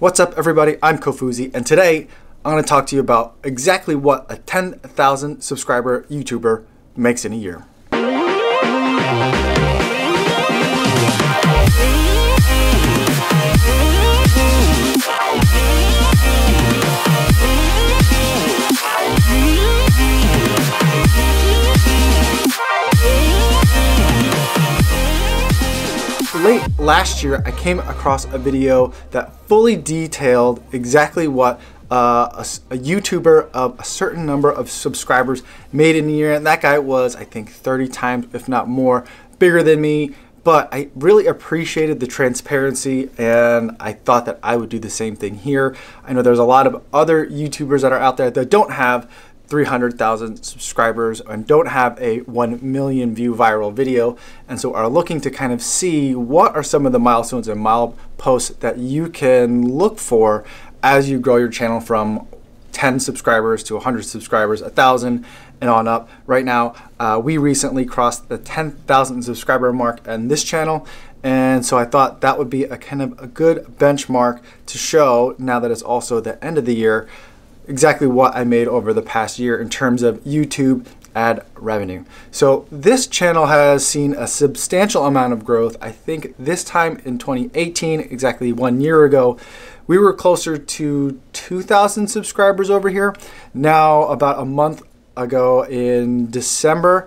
What's up, everybody? I'm Kofuzi, and today I'm going to talk to you about exactly what a 10,000 subscriber YouTuber makes in a year. Late last year, I came across a video that fully detailed exactly what a YouTuber of a certain number of subscribers made in a year, and that guy was, I think, 30 times, if not more, bigger than me. But I really appreciated the transparency, and I thought that I would do the same thing here. I know there's a lot of other YouTubers that are out there that don't have 300,000 subscribers and don't have a 1 million view viral video, and so are looking to kind of see what are some of the milestones and mileposts that you can look for as you grow your channel from 10 subscribers to 100 subscribers, 1,000 and on up. Right now, we recently crossed the 10,000 subscriber mark on this channel, and so I thought that would be a kind of a good benchmark to show, now that it's also the end of the year, exactly what I made over the past year in terms of YouTube ad revenue. So this channel has seen a substantial amount of growth. I think this time in 2018, exactly 1 year ago, we were closer to 2,000 subscribers over here. Now, about a month ago in December,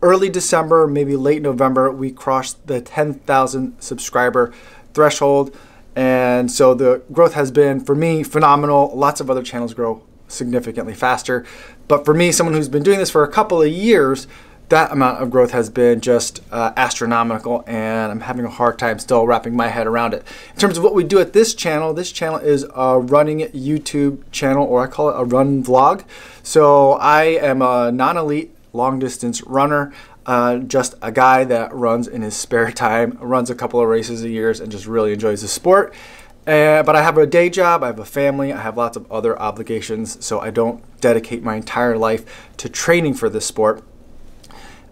early December, maybe late November, we crossed the 10,000 subscriber threshold. And so the growth has been, for me, phenomenal. Lots of other channels grow significantly faster. But for me, someone who's been doing this for a couple of years, that amount of growth has been just astronomical, and I'm having a hard time still wrapping my head around it. In terms of what we do at this channel is a running YouTube channel, or I call it a run vlog. So I am a non-elite long distance runner. Just a guy that runs in his spare time, runs a couple of races a year, and just really enjoys the sport. But I have a day job, I have a family, I have lots of other obligations, so I don't dedicate my entire life to training for this sport.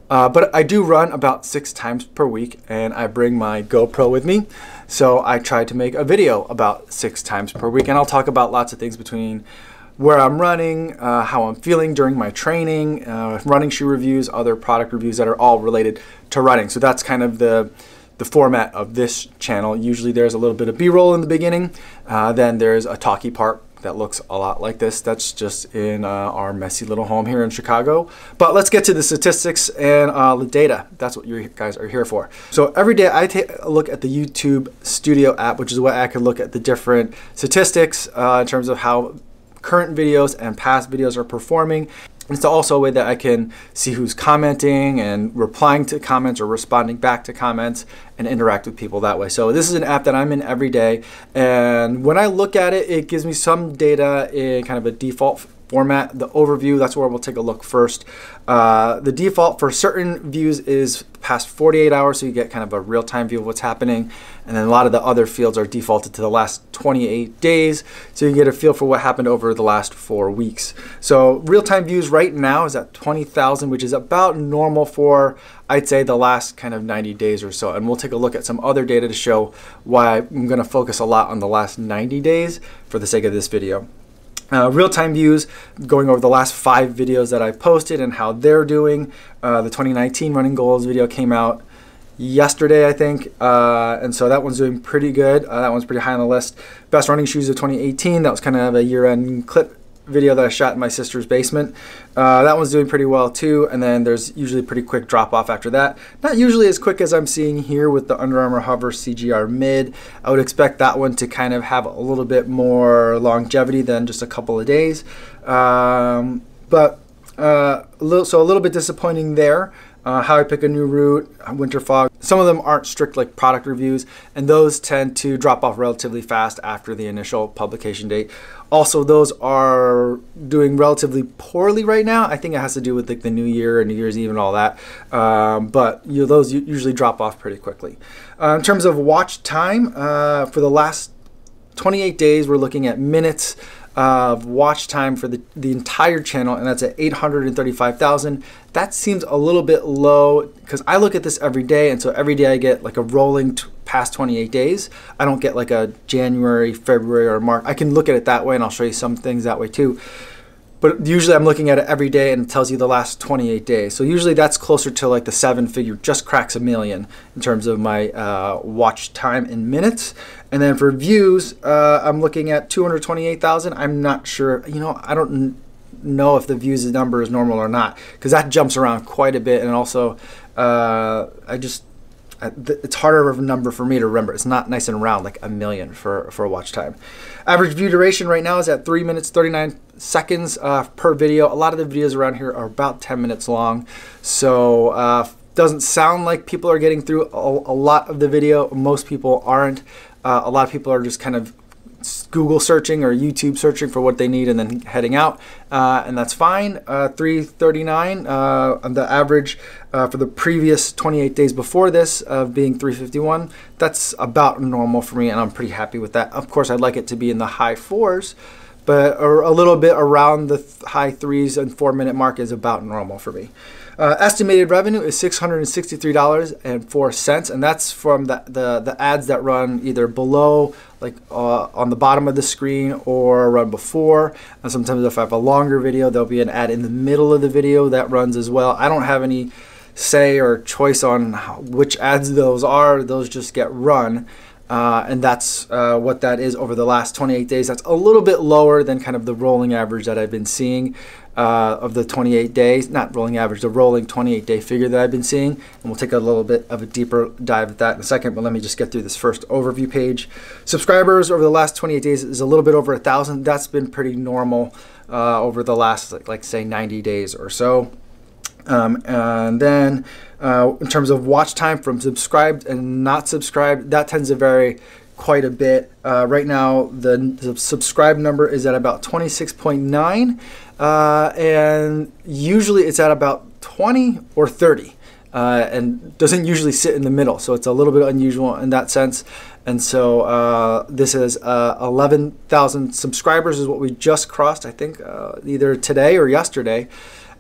But I do run about 6 times per week, and I bring my GoPro with me. So I try to make a video about 6 times per week, and I'll talk about lots of things between where I'm running, how I'm feeling during my training, running shoe reviews, other product reviews that are all related to running. So that's kind of the format of this channel. Usually there's a little bit of B-roll in the beginning, then there's a talky part that looks a lot like this. That's just in our messy little home here in Chicago. But let's get to the statistics and the data. That's what you guys are here for. So every day I take a look at the YouTube Studio app, which is where I can look at the different statistics in terms of how current videos and past videos are performing. It's also a way that I can see who's commenting and replying to comments or responding back to comments and interact with people that way. So this is an app that I'm in every day, and when I look at it, it gives me some data in kind of a default format. The overview, that's where we'll take a look first. The default for certain views is past 48 hours, so you get kind of a real-time view of what's happening. And then a lot of the other fields are defaulted to the last 28 days, so you get a feel for what happened over the last 4 weeks. So real-time views right now is at 20,000, which is about normal for, I'd say, the last kind of 90 days or so. And we'll take a look at some other data to show why I'm going to focus a lot on the last 90 days for the sake of this video. Real-time views, going over the last 5 videos that I posted and how they're doing. The 2019 running goals video came out yesterday, I think, and so that one's doing pretty good. That one's pretty high on the list. Best running shoes of 2018, that was kind of a year-end clip video that I shot in my sister's basement. That one's doing pretty well too, and then there's usually pretty quick drop off after that. Not usually as quick as I'm seeing here with the Under Armour Hover CGR Mid. I would expect that one to kind of have a little bit more longevity than just a couple of days, but a little bit disappointing there. How I pick a new route, winter fog. Some of them aren't strict like product reviews, and those tend to drop off relatively fast after the initial publication date. Also, those are doing relatively poorly right now. I think it has to do with like the New Year and New Year's Eve and all that. But those usually drop off pretty quickly. In terms of watch time, for the last 28 days, we're looking at minutes. of watch time for the entire channel, and that's at 835,000. That seems a little bit low because I look at this every day, and so every day I get like a rolling past 28 days. I don't get like a January, February, or March. I can look at it that way, and I'll show you some things that way too. But usually I'm looking at it every day and it tells you the last 28 days. So usually that's closer to like the 7-figure, just cracks 1 million in terms of my watch time in minutes. And then for views, I'm looking at 228,000. I'm not sure, you know, I don't know if the views number is normal or not, because that jumps around quite a bit. And also, it's harder of a number for me to remember. It's not nice and round like 1 million for watch time. Average view duration right now is at 3 minutes 39 seconds per video. A lot of the videos around here are about 10 minutes long, so doesn't sound like people are getting through a lot of the video. Most people aren't. A lot of people are just kind of Google searching or YouTube searching for what they need and then heading out, and that's fine. 339 the average for the previous 28 days before this of being 351. That's about normal for me, and I'm pretty happy with that. Of course, I'd like it to be in the high 4s, but a little bit around the high 3s and 4-minute mark is about normal for me. Estimated revenue is $663.04, and that's from the ads that run either below, like on the bottom of the screen, or run before. And sometimes if I have a longer video, there'll be an ad in the middle of the video that runs as well. I don't have any say or choice on which ads those are. Those just get run. And that's what that is over the last 28 days. That's a little bit lower than kind of the rolling average that I've been seeing of the 28 days. Not rolling average, the rolling 28-day figure that I've been seeing. And we'll take a little bit of a deeper dive at that in a second, but let me just get through this first overview page. Subscribers over the last 28 days is a little bit over 1,000. That's been pretty normal over the last, like say, 90 days or so. And then in terms of watch time from subscribed and not subscribed, that tends to vary quite a bit. Right now, the subscribe number is at about 26.9, and usually it's at about 20 or 30, and doesn't usually sit in the middle. So it's a little bit unusual in that sense. And so this is 11,000 subscribers is what we just crossed, I think, either today or yesterday.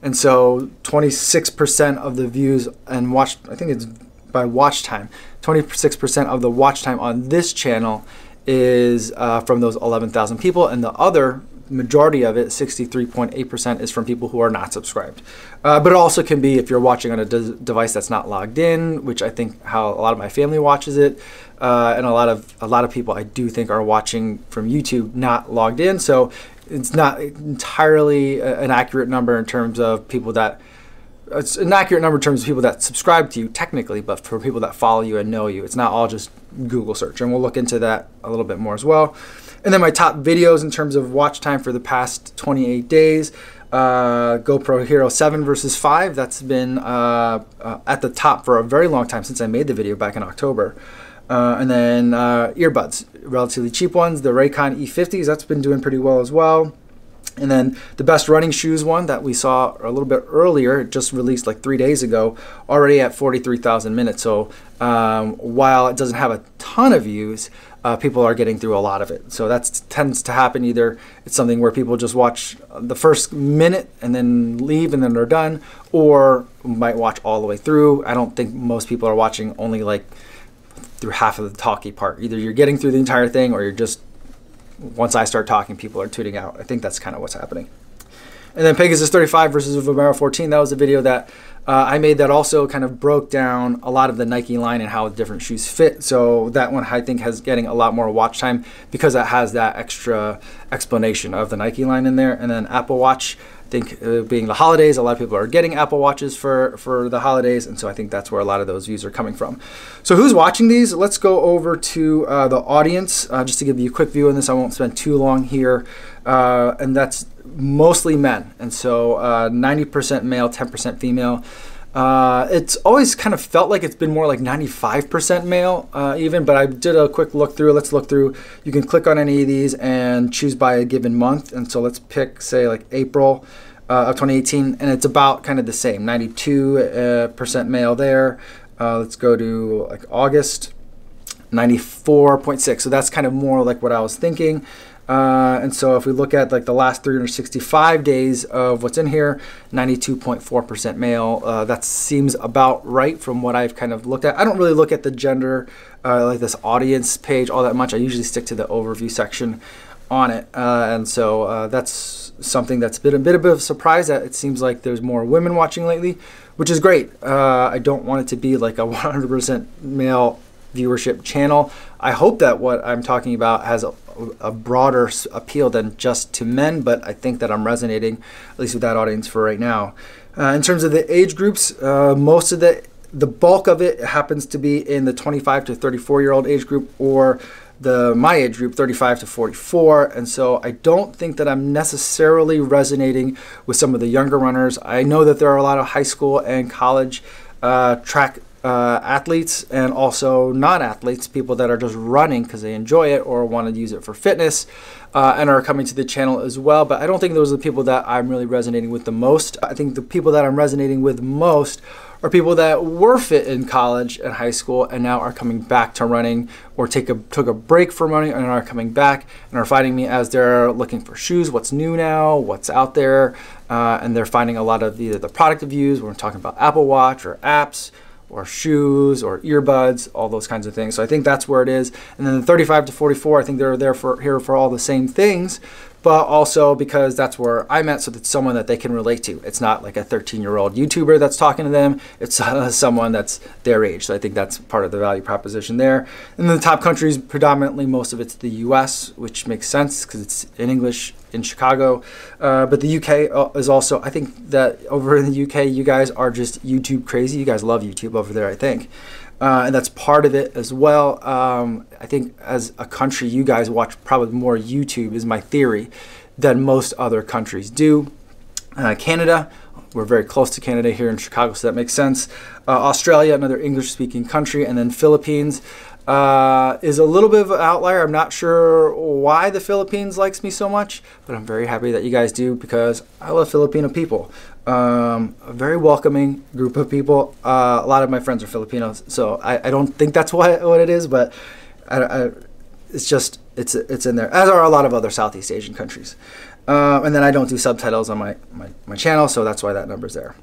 And so 26% of the views and watch, I think it's by watch time, 26% of the watch time on this channel is from those 11,000 people, and the other majority of it, 63.8%, is from people who are not subscribed. But it also can be if you're watching on a device that's not logged in, which I think how a lot of my family watches it, and a lot of people I do think are watching from YouTube not logged in. So it's not entirely an accurate number in terms of people that, it's an accurate number in terms of people that subscribe to you technically, but for people that follow you and know you, it's not all just Google search. And we'll look into that a little bit more as well. And then my top videos in terms of watch time for the past 28 days, GoPro Hero 7 versus 5, that's been at the top for a very long time since I made the video back in October. And then earbuds, relatively cheap ones, the Raycon E50s, that's been doing pretty well as well. And then the best running shoes one that we saw a little bit earlier, just released like 3 days ago, already at 43,000 minutes. So while it doesn't have a ton of views, people are getting through a lot of it. So that tends to happen. Either it's something where people just watch the first minute and then leave and then they're done, or might watch all the way through. I don't think most people are watching only like through half of the talky part. Either you're getting through the entire thing, or you're just, once I start talking, people are tuning out. I think that's kind of what's happening. And then Pegasus 35 versus Vomero 14, that was a video that I made that also kind of broke down a lot of the Nike line and how different shoes fit. So that one I think has getting a lot more watch time because it has that extra explanation of the Nike line in there. And then Apple Watch, I think being the holidays, a lot of people are getting Apple Watches for the holidays, and so I think that's where a lot of those views are coming from. So who's watching these? Let's go over to the audience, just to give you a quick view on this. I won't spend too long here, and that's mostly men, and so 90% male, 10% female. It's always kind of felt like it's been more like 95% male even, but I did a quick look through. Let's look through. You can click on any of these and choose by a given month, and so let's pick, say, like April of 2018, and it's about kind of the same, 92% male there. Let's go to like August. 94.6. So that's kind of more like what I was thinking. And so if we look at like the last 365 days of what's in here, 92.4% male, that seems about right from what I've kind of looked at. I don't really look at the gender, like this audience page all that much. I usually stick to the overview section on it. And so that's something that's been a bit of a surprise, that it seems like there's more women watching lately, which is great. I don't want it to be like a 100% male viewership channel. I hope that what I'm talking about has a broader appeal than just to men, but I think that I'm resonating at least with that audience for right now. In terms of the age groups, most of the bulk of it happens to be in the 25 to 34-year-old age group, or my age group, 35 to 44. And so I don't think that I'm necessarily resonating with some of the younger runners. I know that there are a lot of high school and college track athletes, and also non-athletes, people that are just running because they enjoy it or want to use it for fitness, and are coming to the channel as well. But I don't think those are the people that I'm really resonating with the most. I think the people that I'm resonating with most are people that were fit in college and high school and now are coming back to running, or took a break from running and are coming back and are finding me as they're looking for shoes, what's new now, what's out there, and they're finding a lot of either the product reviews, when we're talking about Apple Watch or apps, or shoes or earbuds, all those kinds of things. So I think that's where it is. And then the 35 to 44, I think they're here for all the same things, but also because that's where I'm at, so that's someone that they can relate to. It's not like a 13-year-old YouTuber that's talking to them. It's someone that's their age. So I think that's part of the value proposition there. And then the top countries, predominantly most of it's the US, which makes sense because it's in English in Chicago. But the UK is also, I think that over in the UK, you guys are just YouTube crazy. You guys love YouTube over there, I think. And that's part of it as well. I think as a country, you guys watch probably more YouTube, is my theory, than most other countries do. Canada, we're very close to Canada here in Chicago, so that makes sense. Australia, another English-speaking country, and then Philippines is a little bit of an outlier. I'm not sure why the Philippines likes me so much, but I'm very happy that you guys do, because I love Filipino people. A very welcoming group of people. A lot of my friends are Filipinos, so I don't think that's what it is, but it's just it's in there, as are a lot of other Southeast Asian countries. And then I don't do subtitles on my channel, so that's why that number's there.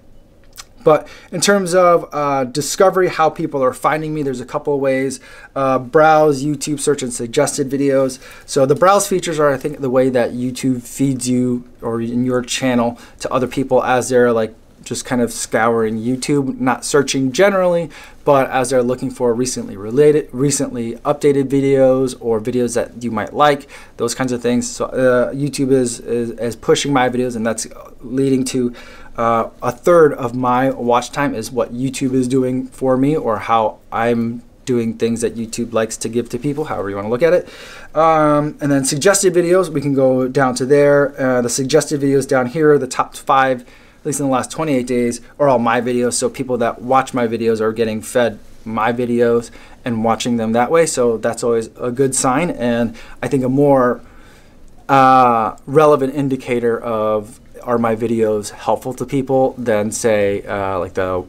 But in terms of discovery, how people are finding me, there's a couple of ways. Browse, YouTube, search, and suggested videos. So the browse features are, I think, the way that YouTube feeds you or in your channel to other people as they're like just kind of scouring YouTube, not searching generally, but as they're looking for recently updated videos or videos that you might like, those kinds of things. So YouTube is pushing my videos, and that's leading to a third of my watch time is what YouTube is doing for me, or how I'm doing things that YouTube likes to give to people, however you want to look at it. And then suggested videos, we can go down to there. The suggested videos down here, the top 5, at least in the last 28 days, are all my videos. So people that watch my videos are getting fed my videos and watching them that way. So that's always a good sign, and I think a more relevant indicator of are my videos helpful to people than say like the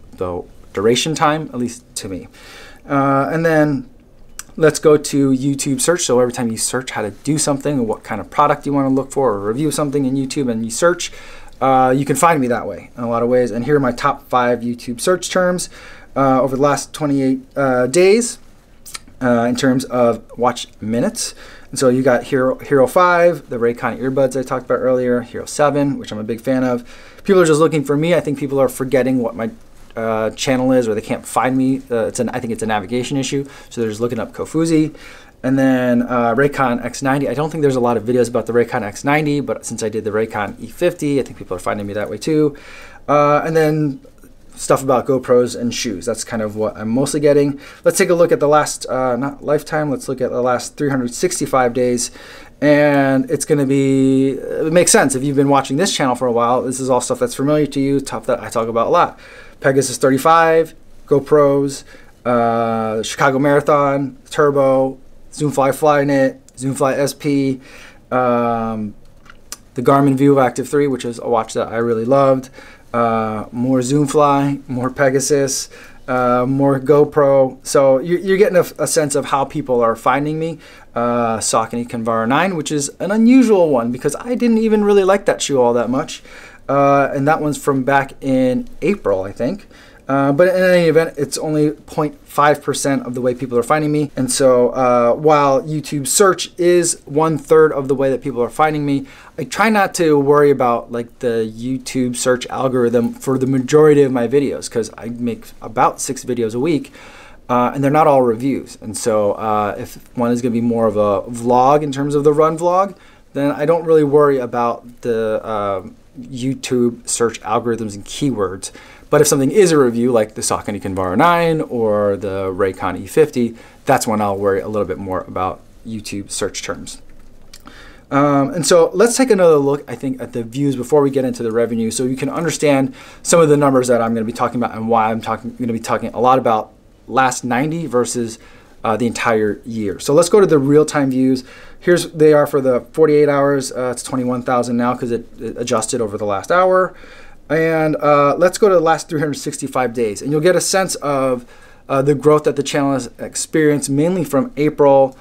duration time, at least to me. And then let's go to YouTube search. So every time you search how to do something or what kind of product you want to look for or review something in YouTube and you search, you can find me that way in a lot of ways. And here are my top 5 YouTube search terms over the last 28 days in terms of watch minutes. And so you got Hero 5, the Raycon earbuds I talked about earlier, Hero 7, which I'm a big fan of. People are just looking for me. I think people are forgetting what my channel is, or they can't find me. I think it's a navigation issue, so they're just looking up kofuzi. And then Raycon X90. I don't think there's a lot of videos about the Raycon X90, but since I did the Raycon E50, I think people are finding me that way too. And then stuff about GoPros and shoes. That's kind of what I'm mostly getting. Let's take a look at the last, not lifetime, let's look at the last 365 days. And it's going to be, it makes sense if you've been watching this channel for a while. This is all stuff that's familiar to you, stuff that I talk about a lot. Pegasus 35, GoPros, Chicago Marathon, Turbo, Zoomfly Flyknit, Zoomfly SP, the Garmin View Active 3, which is a watch that I really loved. More Zoomfly, more Pegasus, more GoPro. So you're getting a sense of how people are finding me. Saucony Convara 9, which is an unusual one because I didn't even really like that shoe all that much. And that one's from back in April, I think. But in any event, it's only 0.5% of the way people are finding me. And so while YouTube search is 1/3 of the way that people are finding me, I try not to worry about like the YouTube search algorithm for the majority of my videos because I make about 6 videos a week. And they're not all reviews. And so if one is going to be more of a vlog in terms of the run vlog, then I don't really worry about the YouTube search algorithms and keywords. But if something is a review, like the Saucony Convara 9 or the Raycon E50, that's when I'll worry a little bit more about YouTube search terms. And so let's take another look, I think, at the views before we get into the revenue so you can understand some of the numbers that I'm going to be talking about and why I'm going to be talking a lot about last 90 versus the entire year. So let's go to the real-time views. Here's they are for the 48 hours. It's 21,000 now because it adjusted over the last hour. And let's go to the last 365 days. And you'll get a sense of the growth that the channel has experienced mainly from April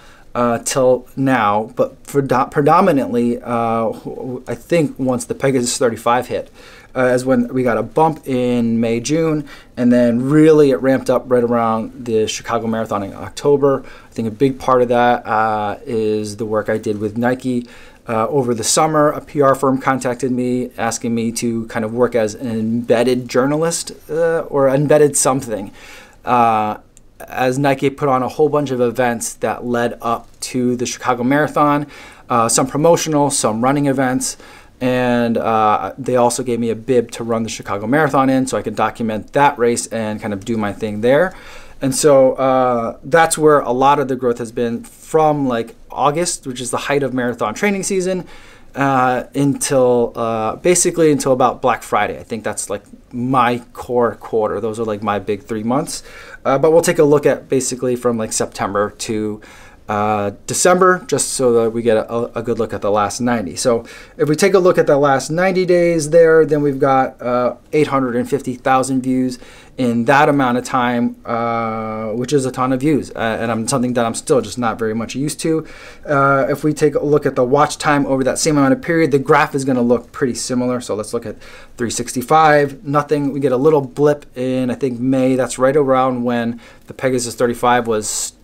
till now, but predominantly, I think once the Pegasus 35 hit, is when we got a bump in May, June, and then really it ramped up right around the Chicago Marathon in October. I think a big part of that is the work I did with Nike. Over the summer, a PR firm contacted me asking me to kind of work as an embedded journalist or embedded something. As Nike put on a whole bunch of events that led up to the Chicago Marathon, some promotional, some running events, and they also gave me a bib to run the Chicago Marathon in so I could document that race and kind of do my thing there. And so that's where a lot of the growth has been from like August, which is the height of marathon training season, until basically until about Black Friday. I think that's like my core quarter. Those are like my big 3 months. But we'll take a look at basically from like September to December, just so that we get a good look at the last 90. So if we take a look at the last 90 days there, then we've got 850,000 views in that amount of time, which is a ton of views, and something that I'm still just not very much used to. If we take a look at the watch time over that same amount of period, the graph is going to look pretty similar. So let's look at 365, nothing. We get a little blip in, I think, May. That's right around when the Pegasus 35 was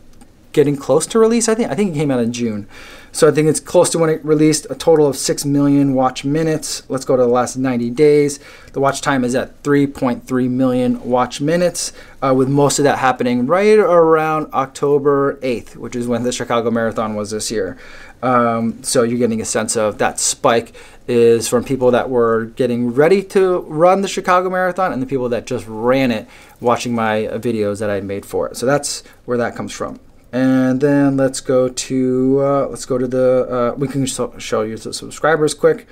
getting close to release. I think it came out in June. So I think it's close to when it released. A total of 6 million watch minutes. Let's go to the last 90 days. The watch time is at 3.3 million watch minutes, with most of that happening right around October 8th, which is when the Chicago Marathon was this year. So you're getting a sense of that spike is from people that were getting ready to run the Chicago Marathon and the people that just ran it watching my videos that I had made for it. So that's where that comes from. And then let's go to the we can show you the subscribers quick.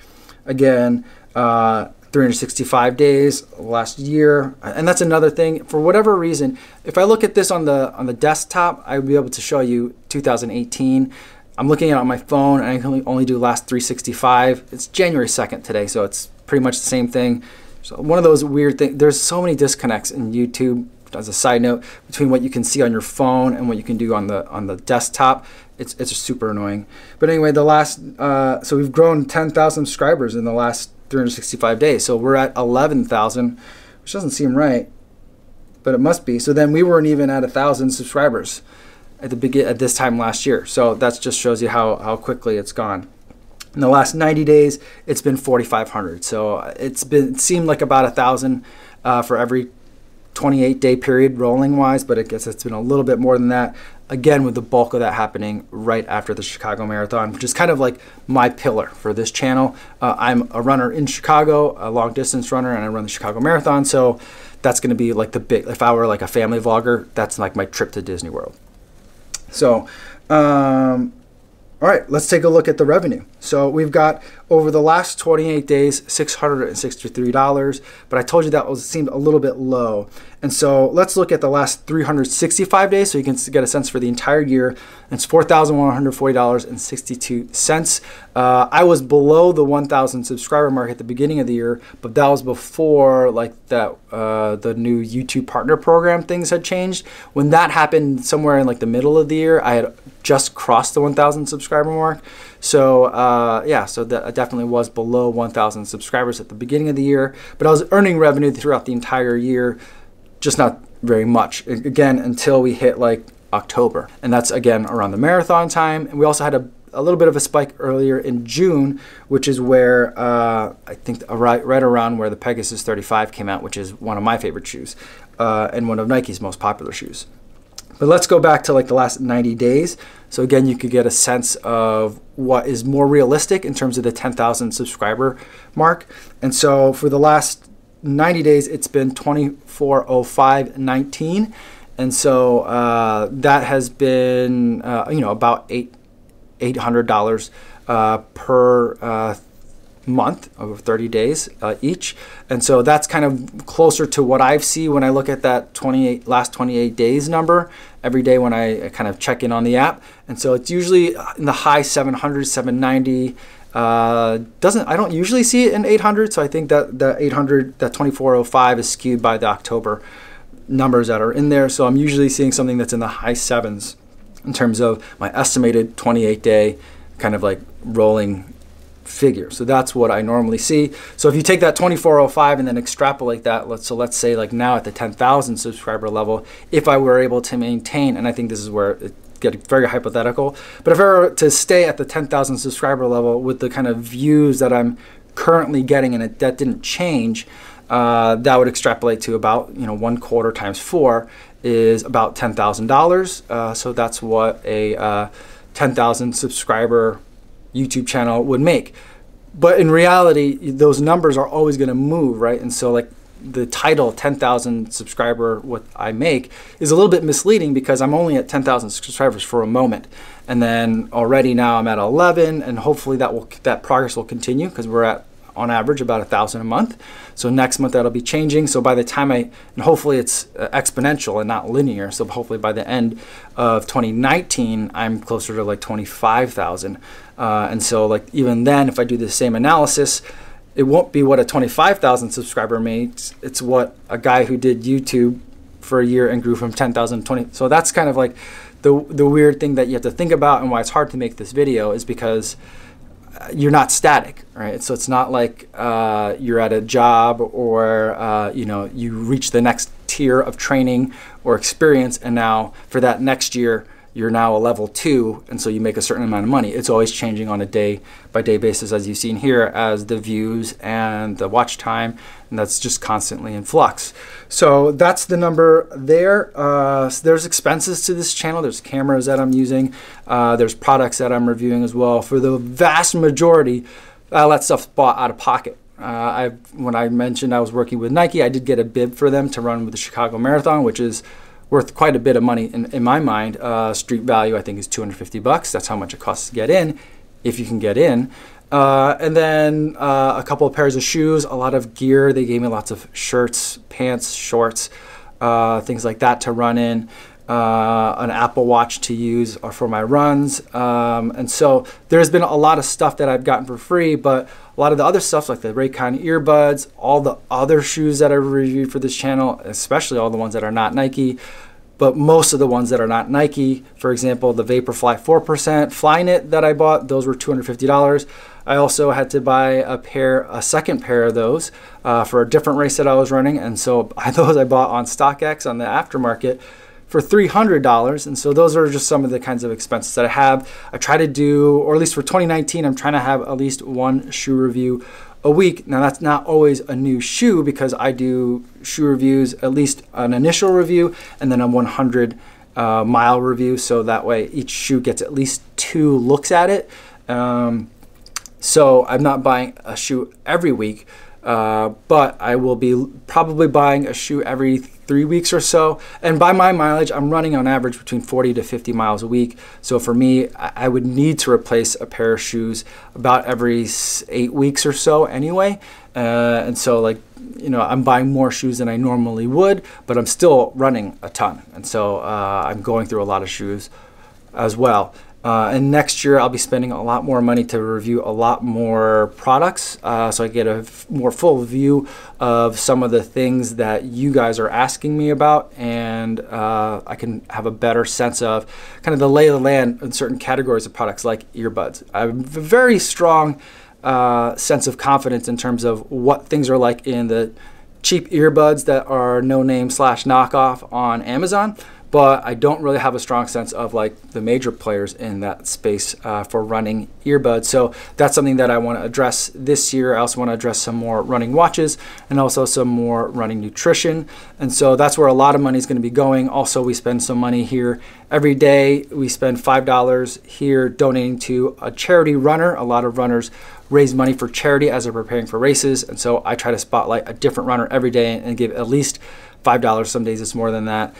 Again, 365 days last year, and that's another thing. For whatever reason, if I look at this on the desktop, I'll be able to show you 2018. I'm looking at it on my phone, and I can only do last 365. It's January 2nd today, so it's pretty much the same thing. So one of those weird things. There's so many disconnects in YouTube. As a side note, between what you can see on your phone and what you can do on the desktop, it's just super annoying. But anyway, the last so we've grown 10,000 subscribers in the last 365 days. So we're at 11,000, which doesn't seem right, but it must be. So then we weren't even at 1,000 subscribers at this time last year. So that just shows you how quickly it's gone. In the last 90 days, it's been 4,500. So it seemed like about 1,000 for every 28-day period rolling wise, but I guess it's been a little bit more than that. Again, with the bulk of that happening right after the Chicago Marathon, which is kind of like my pillar for this channel. I'm a runner in Chicago, a long distance runner, and I run the Chicago Marathon. So that's going to be like the big, if I were like a family vlogger, that's like my trip to Disney World. So, all right, let's take a look at the revenue. So we've got over the last 28 days, $663, but I told you that seemed a little bit low. And so let's look at the last 365 days so you can get a sense for the entire year. It's $4,140.62. I was below the 1,000 subscriber mark at the beginning of the year, but that was before like that the new YouTube partner program things had changed. When that happened somewhere in like the middle of the year, I had just crossed the 1,000 subscriber mark. So yeah, so that definitely was below 1,000 subscribers at the beginning of the year, but I was earning revenue throughout the entire year, just not very much, again, until we hit like October. And that's again around the marathon time. And we also had a little bit of a spike earlier in June, which is where I think right around where the Pegasus 35 came out, which is one of my favorite shoes and one of Nike's most popular shoes. But let's go back to like the last 90 days. So again, you could get a sense of what is more realistic in terms of the 10,000 subscriber mark. And so for the last 90 days, it's been 2405.19, and so that has been about $800 per month over 30 days each. And so that's kind of closer to what I see when I look at that last 28 days number every day when I kind of check in on the app. And so it's usually in the high 700, 790. I don't usually see it in 800, so I think that the 800, that 2405 is skewed by the October numbers that are in there. So I'm usually seeing something that's in the high sevens in terms of my estimated 28-day kind of like rolling figure. So that's what I normally see. So if you take that 2405 and then extrapolate that, let's say like now at the 10,000 subscriber level, if I were able to maintain, and I think this is where it get very hypothetical, but if I were to stay at the 10,000 subscriber level with the kind of views that I'm currently getting, and that didn't change, that would extrapolate to about 1/4 times 4 is about $10,000. So that's what a 10,000 subscriber YouTube channel would make. But in reality, those numbers are always going to move, right? And so like the title 10,000 subscriber, what I make, is a little bit misleading because I'm only at 10,000 subscribers for a moment, and then already now I'm at 11, and hopefully that progress will continue because we're at on average about 1,000 a month. So next month that'll be changing. So by the time and hopefully it's exponential and not linear. So hopefully by the end of 2019, I'm closer to like 25,000. And so like even then, if I do the same analysis, it won't be what a 25,000 subscriber makes. It's what a guy who did YouTube for a year and grew from 10,000 to 20. So that's kind of like the weird thing that you have to think about, and why it's hard to make this video is because you're not static, right? So it's not like you're at a job or you reach the next tier of training or experience, and now for that next year you're now a level 2, and so you make a certain amount of money. It's always changing on a day-by-day basis, as you've seen here, as the views and the watch time, and that's just constantly in flux. So that's the number there. There's expenses to this channel. There's cameras that I'm using. There's products that I'm reviewing as well. For the vast majority, that stuff's bought out of pocket. When I mentioned I was working with Nike, I did get a bib for them to run with the Chicago Marathon, which is worth quite a bit of money in my mind. Street value I think is $250. That's how much it costs to get in, if you can get in. And then a couple of pairs of shoes, a lot of gear. They gave me lots of shirts, pants, shorts, things like that to run in. An Apple Watch to use for my runs. And so there's been a lot of stuff that I've gotten for free, but a lot of the other stuff like the Raycon earbuds, all the other shoes that I've reviewed for this channel, especially all the ones that are not Nike, but most of the ones that are not Nike, for example, the Vaporfly 4% Flyknit that I bought, those were $250. I also had to buy a second pair of those for a different race that I was running. And so those I bought on StockX on the aftermarket for $300. And so those are just some of the kinds of expenses that I have. I try to do, or at least for 2019, I'm trying to have at least one shoe review a week. Now that's not always a new shoe because I do shoe reviews, at least an initial review and then a 100 mile review. So that way each shoe gets at least 2 looks at it. So I'm not buying a shoe every week, but I will be probably buying a shoe every 3 weeks or so. And by my mileage, I'm running on average between 40 to 50 miles a week. So for me, I would need to replace a pair of shoes about every 8 weeks or so anyway. And so, like, you know, I'm buying more shoes than I normally would, but I'm still running a ton. And so I'm going through a lot of shoes as well. And next year I'll be spending a lot more money to review a lot more products, so I get a more full view of some of the things that you guys are asking me about, and I can have a better sense of kind of the lay of the land in certain categories of products like earbuds. I have a very strong sense of confidence in terms of what things are like in the cheap earbuds that are no name / knockoff on Amazon. But I don't really have a strong sense of like the major players in that space for running earbuds. So that's something that I want to address this year. I also want to address some more running watches and also some more running nutrition. And so that's where a lot of money is going to be going. Also, we spend some money here every day. We spend $5 here donating to a charity runner. A lot of runners raise money for charity as they're preparing for races. And so I try to spotlight a different runner every day and give at least $5. Some days it's more than that.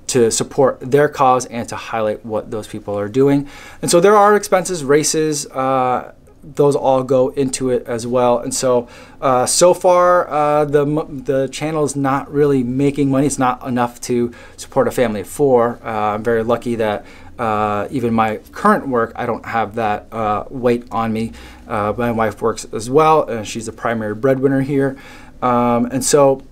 To support their cause and to highlight what those people are doing. And so there are expenses, races, those all go into it as well. And so so far the channel is not really making money. It's not enough to support a family of 4. I'm very lucky that even my current work, I don't have that weight on me. My wife works as well, and she's the primary breadwinner here. And so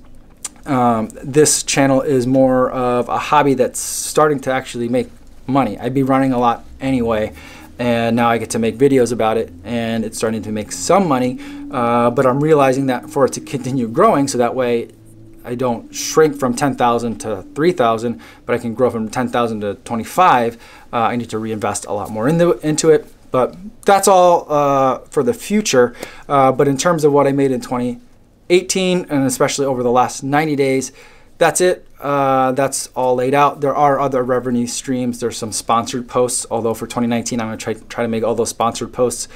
this channel is more of a hobby that's starting to actually make money. I'd be running a lot anyway, and now I get to make videos about it, and it's starting to make some money, but I'm realizing that for it to continue growing, so that way I don't shrink from 10,000 to 3,000, but I can grow from 10,000 to 25, I need to reinvest a lot more into it. But that's all for the future. But in terms of what I made in 2018, and especially over the last 90 days, that's it. That's all laid out. There are other revenue streams. There's some sponsored posts, although for 2019, I'm gonna try to make all those sponsored posts,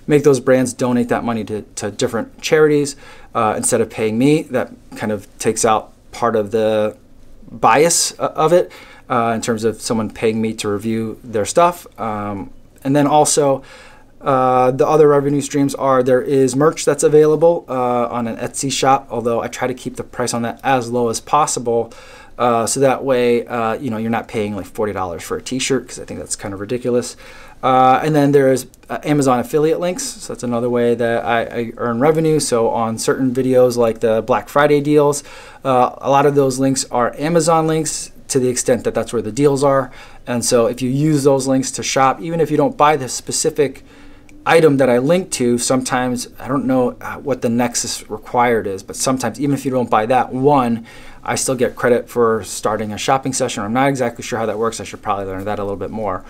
make those brands donate that money to different charities instead of paying me. That kind of takes out part of the bias of it in terms of someone paying me to review their stuff. And then also, the other revenue streams are, there is merch that's available on an Etsy shop, although I try to keep the price on that as low as possible, so that way you know, you're not paying like $40 for a t-shirt, because I think that's kind of ridiculous. And then there's Amazon affiliate links, so that's another way that I earn revenue. So on certain videos like the Black Friday deals, a lot of those links are Amazon links, to the extent that that's where the deals are. And so if you use those links to shop, even if you don't buy the specific item that I link to, sometimes, I don't know what the nexus required is, but sometimes even if you don't buy that one, I still get credit for starting a shopping session. I'm not exactly sure how that works. I should probably learn that a little bit more.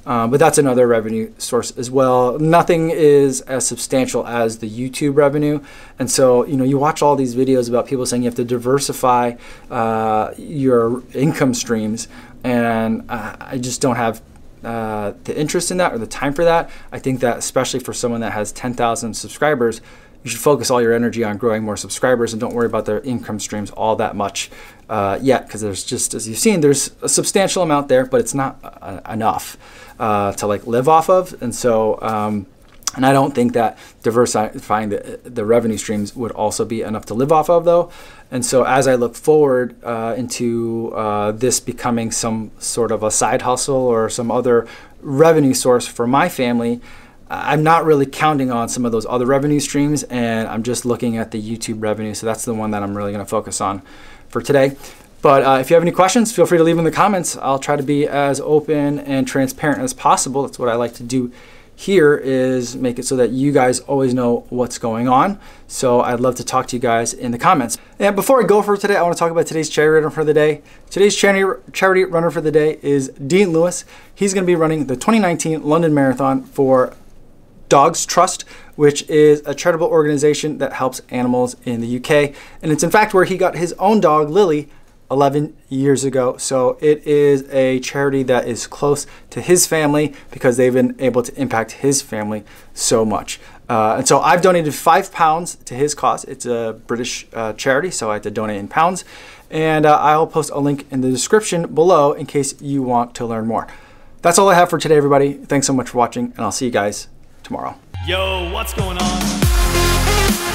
But that's another revenue source as well. Nothing is as substantial as the YouTube revenue. And so, you know, you watch all these videos about people saying you have to diversify your income streams, and I just don't have the interest in that or the time for that. I think that especially for someone that has 10,000 subscribers, you should focus all your energy on growing more subscribers and don't worry about their income streams all that much yet, because there's just, as you've seen, there's a substantial amount there, but it's not enough to like live off of. And so, and I don't think that diversifying the revenue streams would also be enough to live off of, though. And so as I look forward into this becoming some sort of a side hustle or some other revenue source for my family, I'm not really counting on some of those other revenue streams, and I'm just looking at the YouTube revenue. So that's the one that I'm really going to focus on for today. But if you have any questions, feel free to leave them in the comments. I'll try to be as open and transparent as possible. That's what I like to do here, is make it so that you guys always know what's going on. So I'd love to talk to you guys in the comments. And before I go for today, I want to talk about today's charity runner for the day. Today's charity runner for the day is Dean Lewis. He's going to be running the 2019 London Marathon for Dogs Trust, which is a charitable organization that helps animals in the UK. And it's in fact where he got his own dog, Lily, 11 years ago. So it is a charity that is close to his family because they've been able to impact his family so much. And so I've donated £5 to his cause. It's a British charity, so I had to donate in pounds. And I'll post a link in the description below in case you want to learn more. That's all I have for today, everybody. Thanks so much for watching, and I'll see you guys tomorrow. Yo, what's going on?